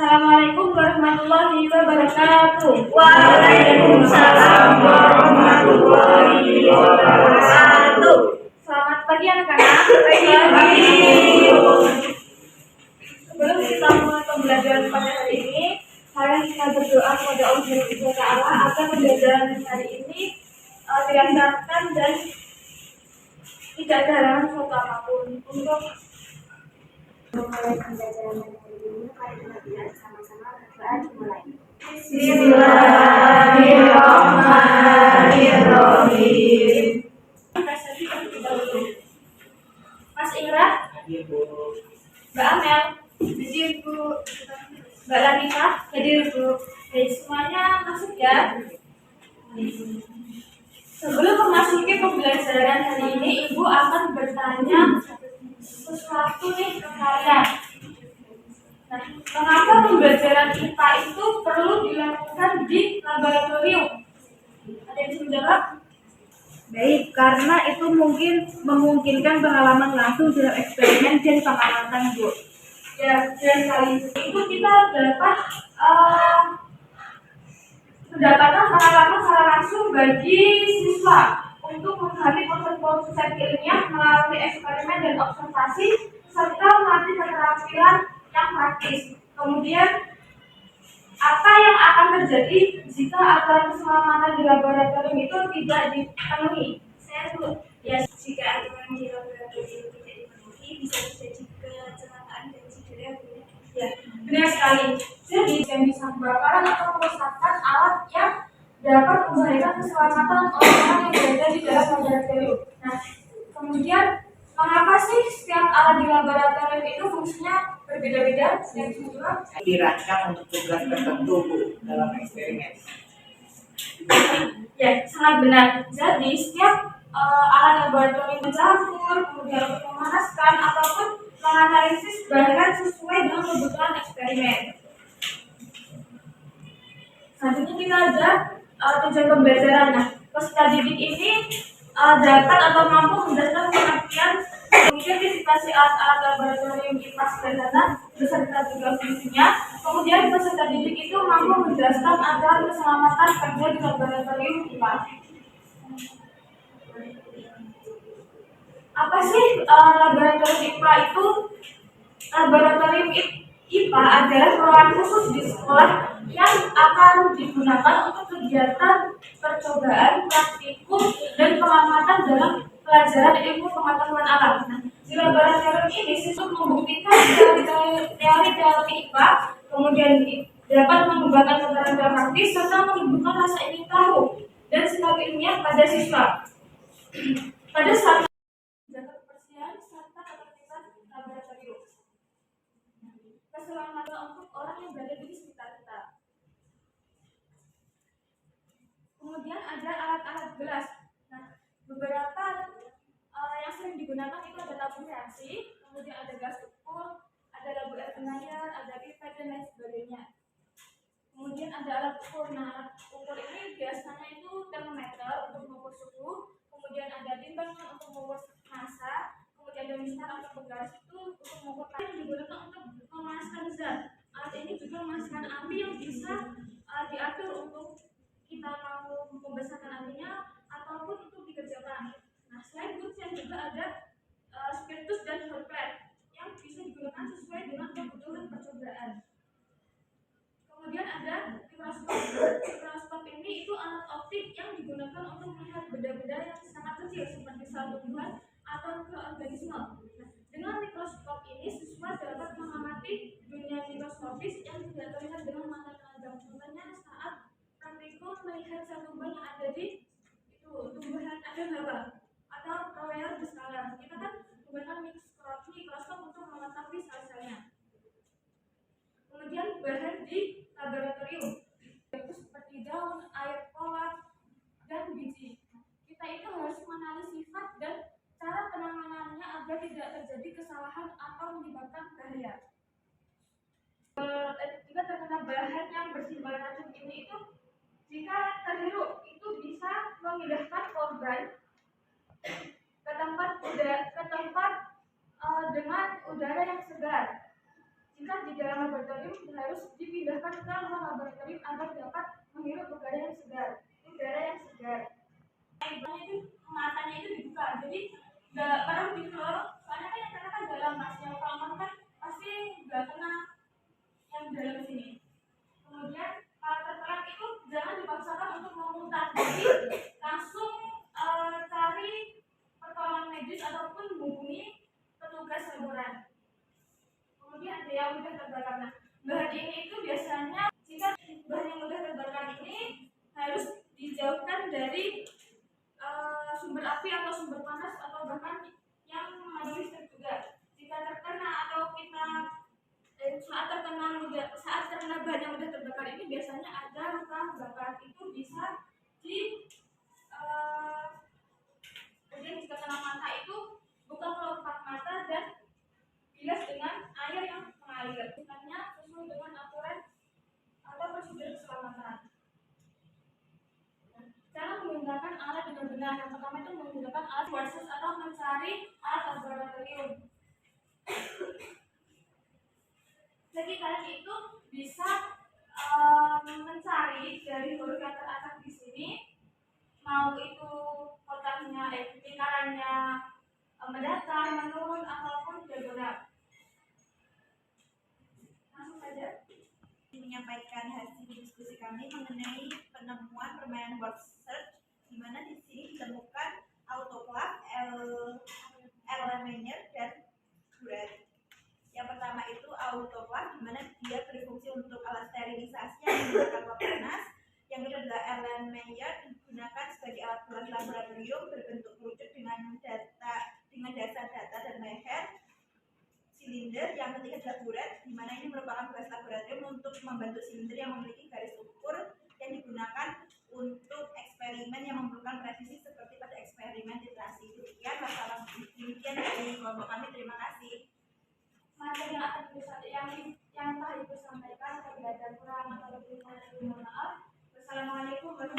Assalamualaikum warahmatullahi wabarakatuh. Waalaikumsalam warahmatullahi wabarakatuh. Selamat pagi anak-anak. Sebelum kita mulai pembelajaran pada hari ini, mari kita berdoa kepada Allah Subhanahu wa Ta'ala agar pembelajaran hari ini dilancarkan dan tidak ada halangan suatu apapun. Untuk memulai pembelajaran hari ini, mari kita belajar sama-sama berdoa dimulai. Bismillahirrahmanirrahim. Mas Ingrat, Mbak Amel, hadir Bu. Mbak Lanita, hadir Bu. Baik, semuanya masuk ya. Sebelum memasuki pembelajaran hari ini, Ibu akan bertanya sesuatu nih ke kalian. Nah, mengapa pembelajaran IPA itu perlu dilakukan di laboratorium? Ada yang bisa menjawab? Baik, karena itu memungkinkan pengalaman langsung dalam eksperimen dan pengamatan, Bu. Ya, dan kali itu kita dapat mendapatkan pengalaman secara langsung bagi siswa untuk menghadapi konsep-konsep ilmiah melalui eksperimen dan observasi serta melatih keterampilan yang praktis. Kemudian, apa yang akan terjadi jika aturan keselamatan di laboratorium itu tidak dipenuhi? Saya tuh ya, jika aturan di laboratorium tidak dipenuhi, bisa terjadi kecelakaan dan cedera. Ya, benar sekali. Jadi yang bisa kebakaran atau kerusakan alat yang dapat membahayakan keselamatan orang-orang yang berada di dalam laboratorium. Nah, kemudian mengapa sih setiap alat di laboratorium itu fungsinya berbeda-beda? Yang kedua, Dirancang untuk tugas tertentu, Bu, dalam eksperimen. ya, sangat benar. Jadi setiap alat laboratorium mencampur, kemudian untuk memanaskan ataupun menganalisis bahan sesuai dengan kebutuhan eksperimen. Selanjutnya kita ada tujuan pembelajaran. Nah, peserta didik ini dapat atau mampu menjelaskan pengertian mengidentifikasi alat-alat laboratorium IPA sederhana beserta juga fungsinya. Kemudian peserta didik itu mampu menjelaskan aturan keselamatan kerja di laboratorium IPA. Apa sih laboratorium IPA itu? Laboratorium IPA adalah ruangan khusus di sekolah yang akan digunakan untuk kegiatan percobaan, praktikum, dan pengamatan dalam pelajaran ilmu pengetahuan alam. Nah, di laboratorium ini siswa membuktikan teori-teori IPA, kemudian dapat mengembangkan keterampilan praktis serta menumbuhkan rasa ingin tahu dan sikap ilmiah pada siswa. Pada saat menjaga kebersihan serta ketertiban laboratorium. Keselamatan untuk orang yang berada di sekitar kita. Kemudian ada alat-alat gelas. Nah, beberapa yang sering digunakan itu ada tabung reaksi, kemudian ada gas ukur, ada labu air penayar, ada pipet dan lain sebagainya. Kemudian ada alat ukur. Nah, alat ukur ini biasanya itu termometer untuk mengukur suhu, kemudian ada timbangan untuk mengukur massa, kemudian ada misal atau penggaris itu untuk mengukur yang digunakan untuk memanaskan zat. Alat ini juga memanaskan api yang bisa diatur untuk kita mau membesarkan apinya ataupun untuk dikerjakan. Nah, selain kuncian juga ada spiritus dan hot plate yang bisa digunakan sesuai dengan kebutuhan percobaan. Kemudian ada mikroskop. Mikroskop ini itu alat optik yang digunakan untuk melihat benda-benda yang sangat kecil seperti sel tumbuhan atau mikroorganisme. Nah, dengan mikroskop ini siswa dapat mengamati dunia mikroskopis yang tidak terlihat dengan mata telanjang. Contohnya saat praktikum melihat sel tumbuhan yang ada di tumbuhan ada berapa atau royal berskala. Kita kan menggunakan mikroskop untuk mengetahui sel-selnya. Kemudian bahan di laboratorium itu seperti daun, air kolak, dan biji. Kita itu harus mengenali sifat dan cara penanganannya agar tidak terjadi kesalahan atau menyebabkan bahaya. Jika terkena bahan yang bersimbol racun ini itu jika terhirup itu bisa memindahkan korban ke tempat dengan udara yang segar. Jika dalam laboratorium harus dipindahkan ke ruang laboratorium agar dapat menghirup udara yang segar. Matanya itu dibuka, jadi nggak perlu gitu loh. Soalnya kan yang kena kan dalam masnya, kalau mau kan pasti nggak kena yang dalam sini. Kemudian kalau tertelan itu jangan dipaksakan untuk memutar, jadi langsung cari pertolongan medis ataupun hubungi petugas laboratorium. Kemudian ada yang mudah terbakar. Nah, bahan ini itu biasanya jika bahan yang mudah terbakar ini harus dijauhkan dari sumber api atau sumber panas atau bahkan yang mengandung listrik juga. Jika terkena atau kita saat terkena bahan yang mudah terbakar ini biasanya ada luka bakar, itu bisa di kemudian jika kena mata itu buka kelopak mata dan bilas dengan air yang mengalir. Sebenarnya sesuai dengan aturan atau prosedur keselamatan. Cara menggunakan alat dengan benar. Yang pertama itu menggunakan alat versus atau mencari alat laboratorium. Jadi kalian itu bisa mencari dari huruf yang teracak di sini, mau itu kotaknya, lingkarannya mendatar, menurun ataupun diagonal. Langsung saja menyampaikan hasil diskusi kami mengenai penemuan permainan word search, di mana di sini ditemukan autoclave, Erlenmeyer dan Burette. Yang pertama itu autoclave, di mana dia berfungsi untuk alat sterilisasi yang menggunakan uap panas. Yang kedua adalah Erlenmeyer, digunakan sebagai alat bulan laboratorium berbentuk kerucut dengan dasar data dan leher silinder. Yang ketiga adalah Burette, di mana ini merupakan tugas laboratorium untuk membentuk silinder yang memiliki garis ukur yang digunakan untuk eksperimen yang memerlukan presisi seperti pada eksperimen titrasi. Demikian masalah dari kelompok kami. Terima kasih. materi yang akan yang telah Ibu sampaikan. Apabila ada kurang atau lebih, mohon maaf. Wassalamualaikum warahmatullahi wabarakatuh.